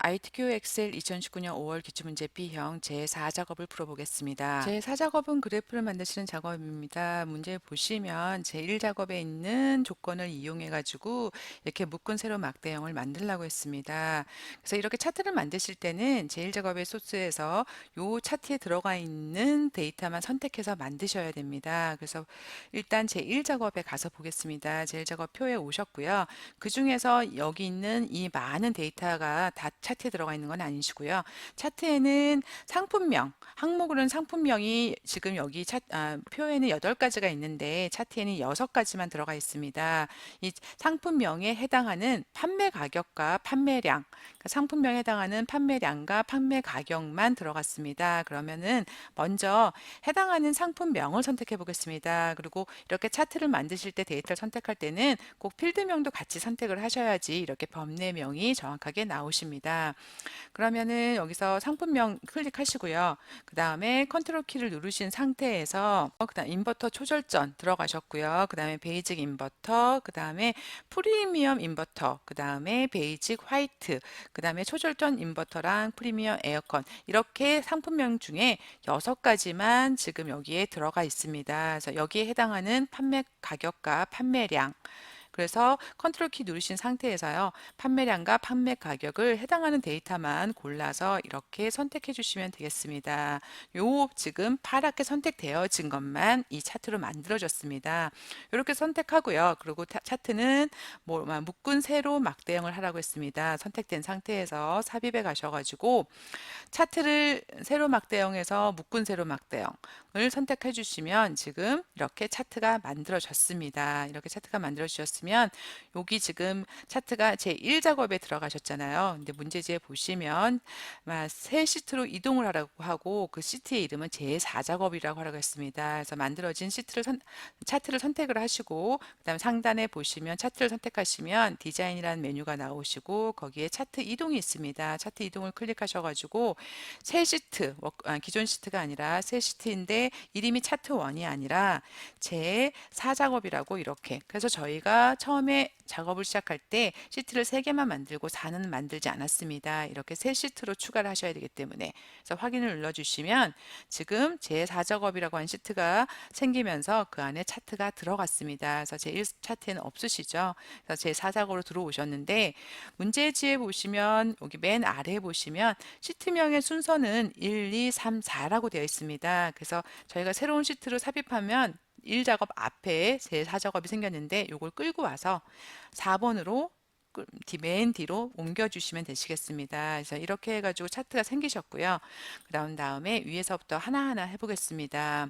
ITQ 엑셀 2019년 5월 기출문제 B형 제4작업을 풀어보겠습니다. 제4작업은 그래프를 만드시는 작업입니다. 문제 보시면 제1작업에 있는 조건을 이용해 가지고 이렇게 묶은 세로 막대형을 만들려고 했습니다. 그래서 이렇게 차트를 만드실 때는 제1작업의 소스에서 요 차트에 들어가 있는 데이터만 선택해서 만드셔야 됩니다. 그래서 일단 제1작업에 가서 보겠습니다. 제1작업 표에 오셨고요. 그 중에서 여기 있는 이 많은 데이터가 다 차트에 들어가 있는 건 아니시고요. 차트에는 상품명, 항목으로는 상품명이 지금 여기 표에는 8가지가 있는데 차트에는 6가지만 들어가 있습니다. 이 상품명에 해당하는 판매 가격과 판매량, 그러니까 상품명에 해당하는 판매량과 판매 가격만 들어갔습니다. 그러면은 먼저 해당하는 상품명을 선택해 보겠습니다. 그리고 이렇게 차트를 만드실 때 데이터를 선택할 때는 꼭 필드명도 같이 선택을 하셔야지 이렇게 범례명이 정확하게 나오십니다. 그러면은 여기서 상품명 클릭하시고요. 그 다음에 컨트롤 키를 누르신 상태에서 그다음 인버터 초절전 들어가셨고요. 그 다음에 베이직 인버터, 그 다음에 프리미엄 인버터, 그 다음에 베이직 화이트, 그 다음에 초절전 인버터랑 프리미엄 에어컨 이렇게 상품명 중에 6가지만 지금 여기에 들어가 있습니다. 그래서 여기에 해당하는 판매 가격과 판매량 그래서 컨트롤 키 누르신 상태에서요. 판매량과 판매 가격을 해당하는 데이터만 골라서 이렇게 선택해 주시면 되겠습니다. 요 지금 파랗게 선택되어진 것만 이 차트로 만들어졌습니다. 이렇게 선택하고요. 그리고 차트는 묶은 세로 막대형을 하라고 했습니다. 선택된 상태에서 삽입에 가셔가지고 차트를 세로 막대형에서 묶은 세로 막대형을 선택해 주시면 지금 이렇게 차트가 만들어졌습니다. 이렇게 차트가 만들어지셨으면 여기 지금 차트가 제1작업에 들어가셨잖아요. 근데 문제지에 보시면 새 시트로 이동을 하라고 하고 그 시트의 이름은 제4작업이라고 하라고 했습니다. 그래서 만들어진 차트를 선택을 하시고 그다음에 상단에 보시면 차트를 선택하시면 디자인이라는 메뉴가 나오시고 거기에 차트 이동이 있습니다. 차트 이동을 클릭하셔가지고 새 시트, 기존 시트가 아니라 새 시트인데 이름이 차트 1이 아니라 제 4작업이라고 이렇게. 그래서 저희가 처음에 작업을 시작할 때 시트를 3개만 만들고 4는 만들지 않았습니다. 이렇게 새 시트로 추가를 하셔야 되기 때문에. 그래서 확인을 눌러주시면 지금 제 4작업이라고 한 시트가 생기면서 그 안에 차트가 들어갔습니다. 그래서 제1 차트에는 없으시죠. 그래서 제 4작업으로 들어오셨는데 문제지에 보시면 여기 맨 아래에 보시면 시트명의 순서는 1, 2, 3, 4라고 되어 있습니다. 그래서 저희가 새로운 시트로 삽입하면 1작업 앞에 제 4작업이 생겼는데 이걸 끌고 와서 4번으로 맨 뒤로 옮겨주시면 되시겠습니다. 그래서 이렇게 해가지고 차트가 생기셨고요. 그런 다음에 위에서부터 하나하나 해보겠습니다.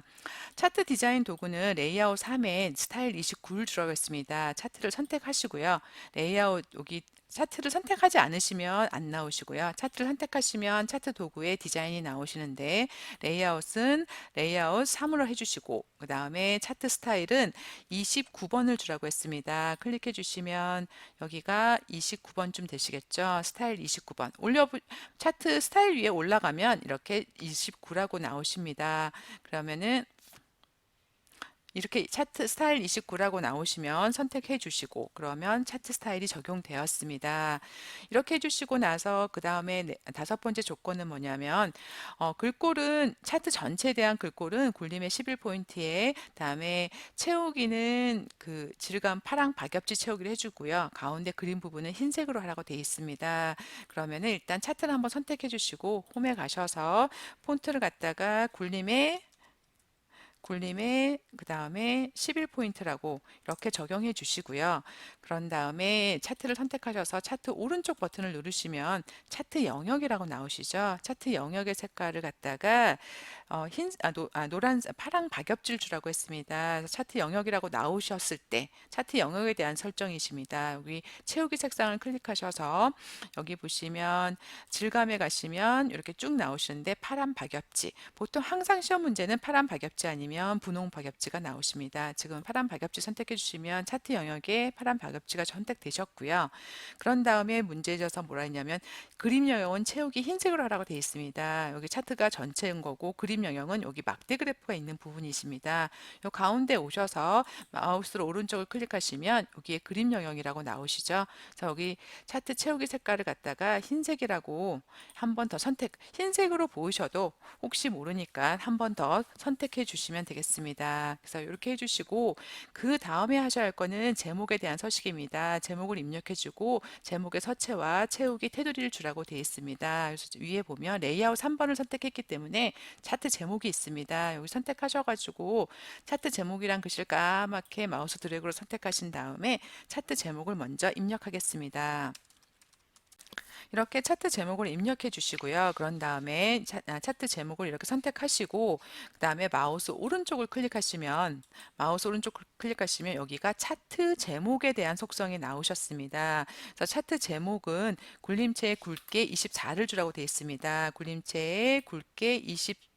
차트 디자인 도구는 레이아웃 3에 스타일 29를 들어가겠습니다. 차트를 선택하시고요. 레이아웃 여기 차트를 선택하지 않으시면 안 나오시고요. 차트를 선택하시면 차트 도구에 디자인이 나오시는데 레이아웃은 레이아웃 3으로 해주시고 그 다음에 차트 스타일은 29번을 주라고 했습니다. 클릭해 주시면 여기가 29번쯤 되시겠죠. 스타일 29번 차트 스타일 위에 올라가면 이렇게 29라고 나오십니다. 그러면은 이렇게 차트 스타일 29라고 나오시면 선택해 주시고 그러면 차트 스타일이 적용되었습니다. 이렇게 해주시고 나서 그 다음에 5번째 조건은 뭐냐면 글꼴은 차트 전체에 대한 글꼴은 굴림의 11포인트에 다음에 채우기는 그 질감 파랑 박엽지 채우기를 해주고요. 가운데 그림 부분은 흰색으로 하라고 되어 있습니다. 그러면은 일단 차트를 한번 선택해 주시고 홈에 가셔서 폰트를 갖다가 굴림에 그 다음에 11포인트라고 이렇게 적용해 주시고요. 그런 다음에 차트를 선택하셔서 차트 오른쪽 버튼을 누르시면 차트 영역이라고 나오시죠. 차트 영역의 색깔을 갖다가 노란 파랑 박엽질 주라고 했습니다. 그래서 차트 영역이라고 나오셨을 때 차트 영역에 대한 설정이십니다. 여기 채우기 색상을 클릭하셔서 여기 보시면 질감에 가시면 이렇게 쭉 나오시는데 파란 박엽지 보통 항상 시험 문제는 파란 박엽지 아니면 분홍 박엽지가 나오십니다. 지금 파란 박엽지 선택해 주시면 차트 영역에 파란 박엽지가 선택되셨고요. 그런 다음에 문제져서 뭐라 했냐면 그림 영역은 채우기 흰색으로 하라고 되어 있습니다. 여기 차트가 전체인 거고 그림 그림 영역은 여기 막대 그래프가 있는 부분이십니다. 요 가운데 오셔서 마우스로 오른쪽을 클릭하시면 여기에 그림 영역이라고 나오시죠. 그래서 여기 차트 채우기 색깔을 갖다가 흰색이라고 한 번 더 흰색으로 보이셔도 혹시 모르니까 한 번 더 선택해 주시면 되겠습니다. 그래서 이렇게 해주시고 그 다음에 하셔야 할 거는 제목에 대한 서식입니다. 제목을 입력해 주고 제목의 서체와 채우기 테두리를 주라고 되어 있습니다. 그래서 위에 보면 레이아웃 3번을 선택했기 때문에 차트 제목이 있습니다. 여기 선택하셔가지고 차트 제목이란 글씨를 까맣게 마우스 드래그로 선택하신 다음에 차트 제목을 먼저 입력하겠습니다. 이렇게 차트 제목을 입력해 주시고요. 그런 다음에 차트 제목을 이렇게 선택하시고 그 다음에 마우스 오른쪽 클릭하시면 여기가 차트 제목에 대한 속성이 나오셨습니다. 그래서 차트 제목은 굴림체의 굵게 24를 주라고 되어 있습니다. 굴림체의 굵게 20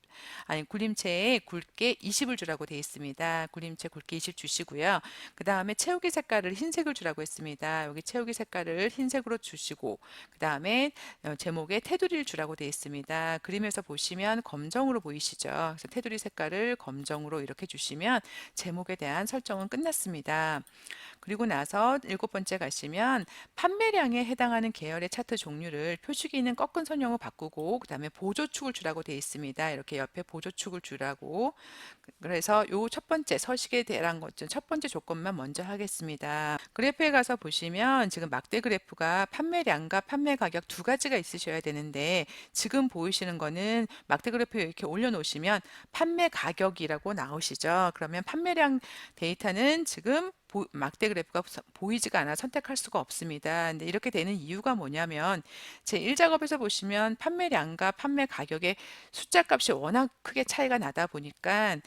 아니 굴림체에 굵게 20을 주라고 되어 있습니다. 굴림체 굵게 20 주시고요. 그 다음에 채우기 색깔을 흰색을 주라고 했습니다. 여기 채우기 색깔을 흰색으로 주시고 그 다음에 제목에 테두리를 주라고 되어 있습니다. 그림에서 보시면 검정으로 보이시죠? 그래서 테두리 색깔을 검정으로 이렇게 주시면 제목에 대한 설정은 끝났습니다. 그리고 나서 7번째 가시면 판매량에 해당하는 계열의 차트 종류를 표식이 있는 꺾은 선형으로 바꾸고 그 다음에 보조축을 주라고 되어 있습니다. 이렇게 옆에 보조축을 주라고. 그래서 요 첫 번째 서식에 대한 것좀 첫 번째 조건만 먼저 하겠습니다. 그래프에 가서 보시면 지금 막대 그래프가 판매량과 판매 가격 두 가지가 있으셔야 되는데 지금 보이시는 거는 막대 그래프에 이렇게 올려놓으시면 판매 가격이라고 나오시죠. 그러면 판매량 데이터는 지금 막대 그래프가 보이지가 않아 선택할 수가 없습니다. 근데 이렇게 되는 이유가 뭐냐면 제 1작업에서 보시면 판매량과 판매 가격의 숫자 값이 워낙 크게 나다 보니까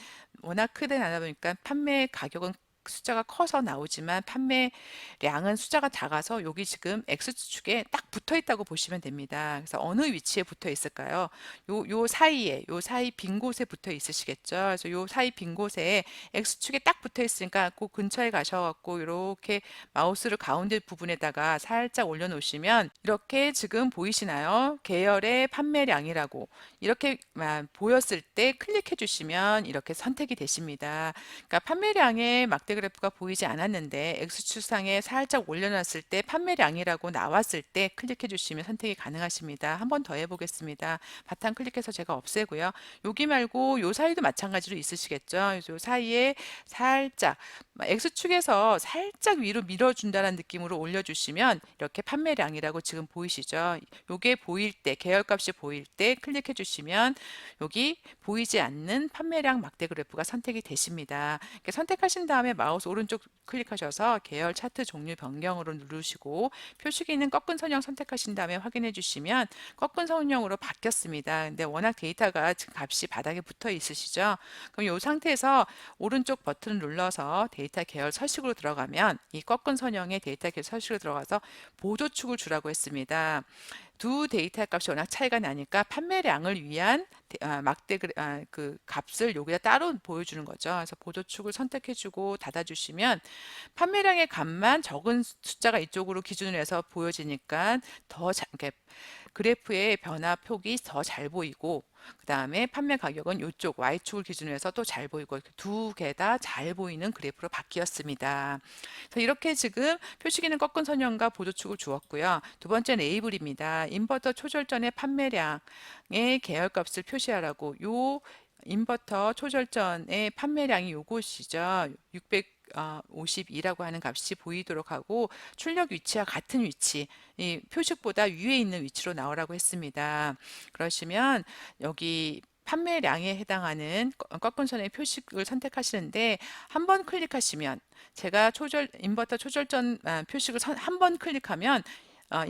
판매 가격은 숫자가 커서 나오지만 판매량은 숫자가 작아서 여기 지금 X축에 딱 붙어 있다고 보시면 됩니다. 그래서 어느 위치에 붙어 있을까요? 요 사이 빈 곳에 붙어 있으시겠죠. 그래서 요 사이 빈 곳에 X축에 딱 붙어 있으니까 그 근처에 가셔갖고 이렇게 마우스를 가운데 부분에다가 살짝 올려놓으시면 이렇게 지금 보이시나요? 계열의 판매량이라고 이렇게 보였을 때 클릭해 주시면 이렇게 선택이 되십니다. 그러니까 판매량의 막대 그래프가 보이지 않았는데 X축상에 살짝 올려놨을 때 판매량이라고 나왔을 때 클릭해 주시면 선택이 가능하십니다. 한 번 더 해보겠습니다. 바탕 클릭해서 제가 없애고요. 여기 말고 요 사이도 마찬가지로 있으시겠죠. 요 사이에 살짝 X축에서 살짝 위로 밀어준다는 느낌으로 올려주시면 이렇게 판매량이라고 지금 보이시죠. 요게 보일 때 계열값이 보일 때 클릭해 주시면 여기 보이지 않는 판매량 막대 그래프가 선택이 되십니다. 이렇게 선택하신 다음에 마우스 오른쪽 클릭하셔서 계열 차트 종류 변경으로 누르시고 표식이 있는 꺾은 선형 선택하신 다음에 확인해 주시면 꺾은 선형으로 바뀌었습니다. 근데 워낙 데이터가 지금 값이 바닥에 붙어 있으시죠? 그럼 이 상태에서 오른쪽 버튼을 눌러서 데이터 계열 서식으로 들어가면 이 꺾은 선형의 데이터 계열 서식으로 들어가서 보조축을 주라고 했습니다. 두 데이터 값이 워낙 차이가 나니까 판매량을 위한 그 값을 여기다 따로 보여주는 거죠. 그래서 보조축을 선택해주고 닫아주시면 판매량의 값만 적은 숫자가 이쪽으로 기준으로 해서 보여지니까 이렇게 그래프의 변화 폭이 더 잘 보이고 그 다음에 판매 가격은 이쪽 Y축을 기준으로 해서 또 잘 보이고 두 개 다 잘 보이는 그래프로 바뀌었습니다. 그래서 이렇게 지금 표시기는 꺾은 선형과 보조축을 주었고요. 두 번째 레이블입니다. 인버터 초절전의 판매량의 계열값을 표시하라고 요 인버터 초절전의 판매량이 요것이죠. 652라고 하는 값이 보이도록 하고 출력 위치와 같은 위치, 이 표식보다 위에 있는 위치로 나오라고 했습니다. 그러시면 여기 판매량에 해당하는 꺾은 선의 표식을 선택하시는데 한 번 클릭하시면 제가 인버터 초절전 표식을 한 번 클릭하면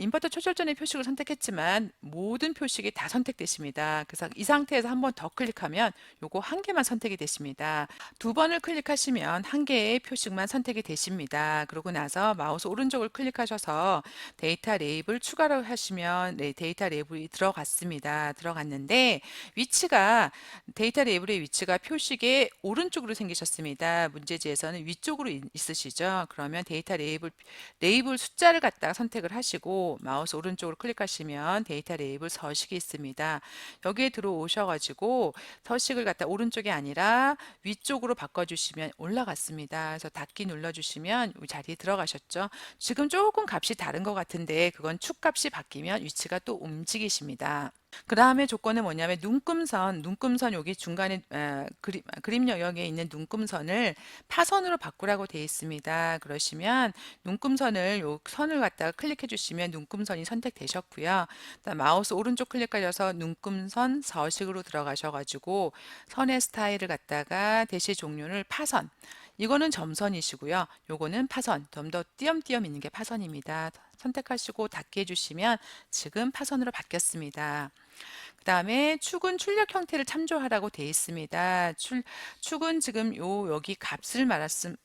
인버터 초절전의 표식을 선택했지만 모든 표식이 다 선택되십니다. 그래서 이 상태에서 한 번 더 클릭하면 요거 한 개만 선택이 되십니다. 두 번을 클릭하시면 한 개의 표식만 선택이 되십니다. 그러고 나서 마우스 오른쪽을 클릭하셔서 데이터 레이블 추가로 하시면 데이터 레이블이 들어갔습니다. 들어갔는데 데이터 레이블의 위치가 표식의 오른쪽으로 생기셨습니다. 문제지에서는 위쪽으로 있으시죠. 그러면 데이터 레이블 숫자를 갖다가 선택을 하시고 클릭하시고 마우스 오른쪽으로 클릭하시면 데이터 레이블 서식이 있습니다. 여기에 들어오셔가지고 서식을 갖다 오른쪽이 아니라 위쪽으로 바꿔주시면 올라갔습니다. 그래서 닫기 눌러주시면 이 자리에 들어가셨죠. 지금 조금 값이 다른 것 같은데 그건 축 값이 바뀌면 위치가 또 움직이십니다. 그 다음에 조건은 뭐냐면 눈금선 여기 중간에 그림 영역에 있는 눈금선을 파선으로 바꾸라고 되어 있습니다. 그러시면 눈금선을 요 선을 갖다가 클릭해 주시면 눈금선이 선택되셨고요. 그다음 마우스 오른쪽 클릭하셔서 눈금선 서식으로 들어가셔가지고 선의 스타일을 갖다가 대시 종류를 파선, 이거는 점선이시고요. 요거는 파선, 좀 더 띄엄띄엄 있는 게 파선입니다. 선택하시고 닫기 해주시면 지금 파선으로 바뀌었습니다. 그 다음에 축은 출력 형태를 참조하라고 되어 있습니다. 축은 지금 여기 값을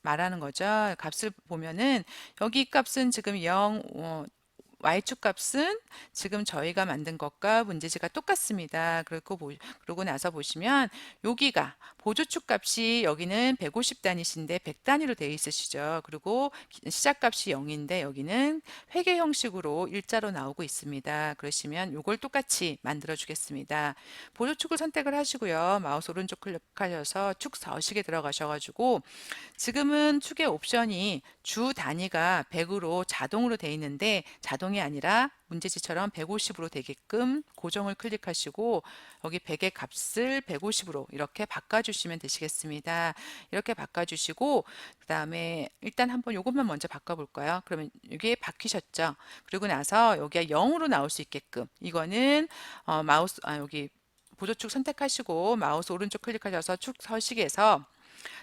말하는 거죠. 값을 보면은 여기 값은 지금 0, Y축 값은 지금 저희가 만든 것과 문제지가 똑같습니다. 그러고 나서 보시면 여기가 보조축 값이 여기는 150단위신데 100단위로 되어 있으시죠. 그리고 시작 값이 0인데 여기는 회계 형식으로 일자로 나오고 있습니다. 그러시면 이걸 똑같이 만들어 주겠습니다. 보조축을 선택을 하시고요. 마우스 오른쪽 클릭하셔서 축 서식에 들어가셔가지고 지금은 축의 옵션이 주 단위가 100으로 자동으로 되어 있는데 자동이 아니라 문제지처럼 150으로 되게끔 고정을 클릭하시고 여기 100의 값을 150으로 이렇게 바꿔주시면 되시겠습니다. 이렇게 바꿔주시고 그 다음에 일단 한번 이것만 먼저 바꿔볼까요? 그러면 이게 바뀌셨죠? 그리고 나서 여기가 0으로 나올 수 있게끔 이거는 여기 보조축 선택하시고 마우스 오른쪽 클릭하셔서 축 서식에서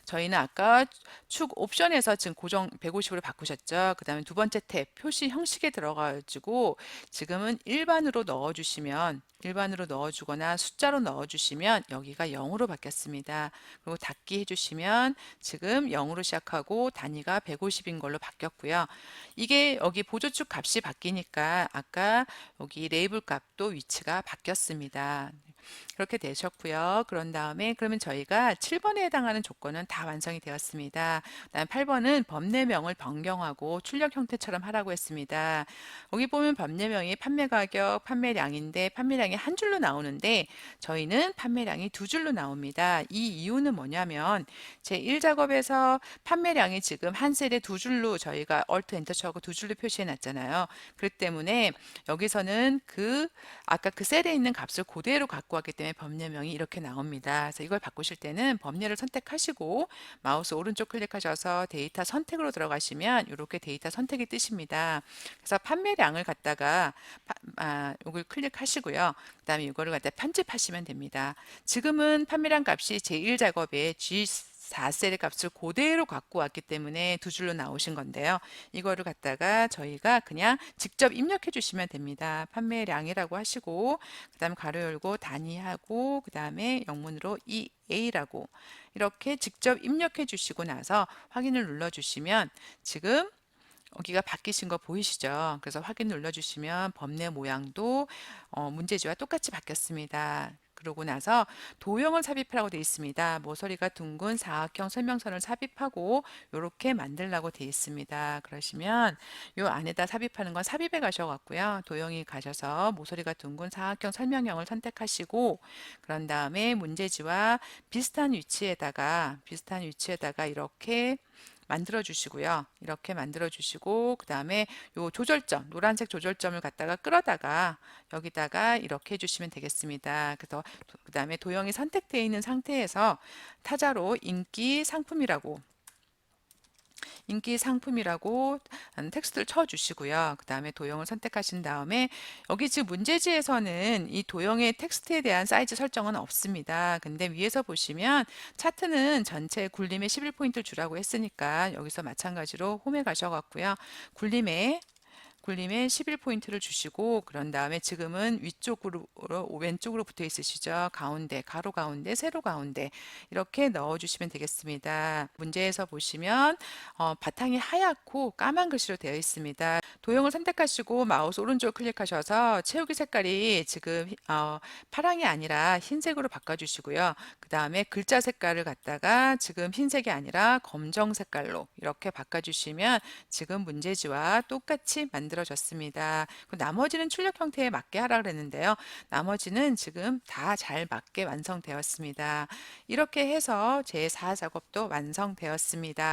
저희는 아까 축 옵션에서 지금 고정 150으로 바꾸셨죠. 그 다음에 두 번째 탭 표시 형식에 들어가지고 지금은 일반으로 넣어주거나 숫자로 넣어주시면 여기가 0으로 바뀌었습니다. 그리고 닫기 해주시면 지금 0으로 시작하고 단위가 150인 걸로 바뀌었고요. 이게 여기 보조축 값이 바뀌니까 아까 여기 레이블 값도 위치가 바뀌었습니다. 그렇게 되셨고요. 그런 다음에 그러면 저희가 7번에 해당하는 조건은 다 완성이 되었습니다. 그다음 8번은 법내명을 변경하고 출력 형태처럼 하라고 했습니다. 여기 보면 법내명이 판매 가격, 판매량인데 판매량이 한 줄로 나오는데 저희는 판매량이 두 줄로 나옵니다. 이 이유는 뭐냐면 제 1작업에서 판매량이 지금 한 셀에 두 줄로 저희가 Alt 엔터 쳐고 두 줄로 표시해 놨잖아요. 그렇기 때문에 여기서는 아까 그 셀에 있는 값을 그대로 갖고 왔기 때문에 법례명이 이렇게 나옵니다. 그래서 이걸 바꾸실 때는 법례를 선택하시고 마우스 오른쪽 클릭하셔서 데이터 선택으로 들어가시면 이렇게 데이터 선택이 뜨십니다. 그래서 판매량을 갖다가 이걸 클릭하시고요. 그 다음에 이거를 갖다 편집하시면 됩니다. 지금은 판매량 값이 제1작업에 G4셀의 값을 그대로 갖고 왔기 때문에 두 줄로 나오신 건데요. 이거를 갖다가 저희가 그냥 직접 입력해 주시면 됩니다. 판매량이라고 하시고 그 다음에 가로 열고 단위하고 그 다음에 영문으로 EA라고 이렇게 직접 입력해 주시고 나서 확인을 눌러 주시면 지금 여기가 바뀌신 거 보이시죠? 그래서 확인 눌러주시면 법내 모양도 문제지와 똑같이 바뀌었습니다. 그러고 나서 도형을 삽입하라고 되어 있습니다. 모서리가 둥근 사각형 설명선을 삽입하고 이렇게 만들라고 되어 있습니다. 그러시면 이 안에다 삽입하는 건 삽입에 가셔갖고요. 도형이 가셔서 모서리가 둥근 사각형 설명형을 선택하시고 그런 다음에 문제지와 비슷한 위치에다가 이렇게 만들어 주시고요. 이렇게 만들어 주시고 그 다음에 요 조절점, 노란색 조절점을 갖다가 끌어다가 여기다가 이렇게 해주시면 되겠습니다. 그래서 그 다음에 도형이 선택되어 있는 상태에서 타자로 인기 상품이라고 텍스트를 쳐 주시고요. 그 다음에 도형을 선택하신 다음에 여기 지금 문제지에서는 이 도형의 텍스트에 대한 사이즈 설정은 없습니다. 근데 위에서 보시면 차트는 전체 굴림에 11포인트를 주라고 했으니까 여기서 마찬가지로 홈에 가셔갖고요. 굴림에 11포인트를 주시고 그런 다음에 지금은 왼쪽으로 붙어 있으시죠. 가운데, 가로 가운데, 세로 가운데 이렇게 넣어 주시면 되겠습니다. 문제에서 보시면 바탕이 하얗고 까만 글씨로 되어 있습니다. 도형을 선택하시고 마우스 오른쪽 클릭하셔서 채우기 색깔이 지금 파랑이 아니라 흰색으로 바꿔주시고요. 그 다음에 글자 색깔을 갖다가 지금 흰색이 아니라 검정 색깔로 이렇게 바꿔주시면 지금 문제지와 똑같이 만들어집니다. 만들어졌습니다. 그 나머지는 출력 형태에 맞게 하라 그랬는데요. 나머지는 지금 다 잘 맞게 완성되었습니다. 이렇게 해서 제4 작업도 완성되었습니다.